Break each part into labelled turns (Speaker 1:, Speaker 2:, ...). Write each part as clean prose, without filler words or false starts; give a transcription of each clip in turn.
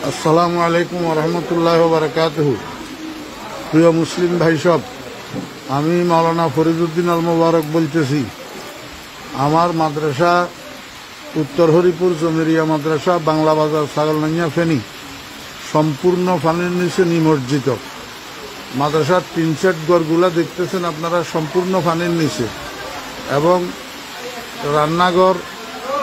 Speaker 1: আসসালামু আলাইকুম রহমতুল্লাহ বারাকাতুহু। প্রিয় মুসলিম ভাই সব, আমি মাওলানা ফরিদউদ্দিন আল মোবারক বলতেছি। আমার মাদ্রাসা উত্তর হরিপুর জমিরিয়া মাদ্রাসা, বাংলা বাজার, ছাগলনাইয়া, ফেনী, সম্পূর্ণ পানির নিচে নিমজ্জিত। মাদ্রাসার টিন সেট ঘরগুলা দেখতেছেন আপনারা, সম্পূর্ণ পানির নিচে, এবং রান্নাঘর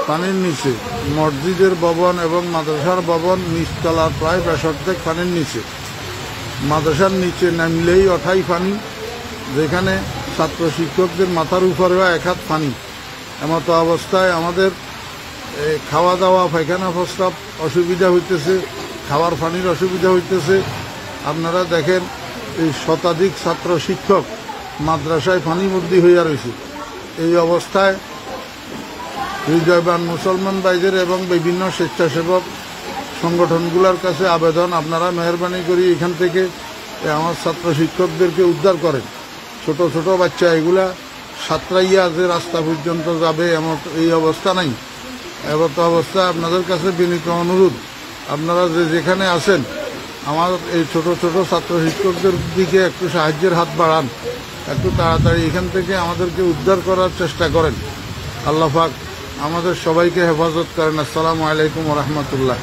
Speaker 1: পানির নিচে, মসজিদের ভবন এবং মাদ্রাসার ভবন নিচতলা প্রায় 65 পানির নিচে। মাদ্রাসার নিচে নামলেই অঠাই পানি, যেখানে ছাত্র শিক্ষকদের মাথার উপরেও 1 হাত পানি। এমতো অবস্থায় আমাদের খাওয়া দাওয়া, পায়খানা প্রস্রাব অসুবিধা হইতেছে, খাওয়ার পানির অসুবিধা হইতেছে। আপনারা দেখেন, এই শতাধিক ছাত্র শিক্ষক মাদ্রাসায় পানিবন্দী হইয়া রয়েছে। এই অবস্থায় হৃদয়বান মুসলমান ভাইদের এবং বিভিন্ন স্বেচ্ছাসেবক সংগঠনগুলোর কাছে আবেদন, আপনারা মেহরবানি করি এখান থেকে আমার ছাত্র শিক্ষকদেরকে উদ্ধার করেন। ছোট ছোট বাচ্চা এগুলা সাঁতরাইয়া যে রাস্তা পর্যন্ত যাবে এমন এই অবস্থা নাই। এমতো অবস্থা আপনাদের কাছে বিনীত অনুরোধ, আপনারা যেখানে আছেন আমার এই ছোট ছোট ছাত্র শিক্ষকদের দিকে একটু সাহায্যের হাত বাড়ান, একটু তাড়াতাড়ি এখান থেকে আমাদেরকে উদ্ধার করার চেষ্টা করেন। আল্লাহ পাক আমাদের সবাইকে হেফাজত করেন। আসসালামু আলাইকুম রহমতুল্লাহ।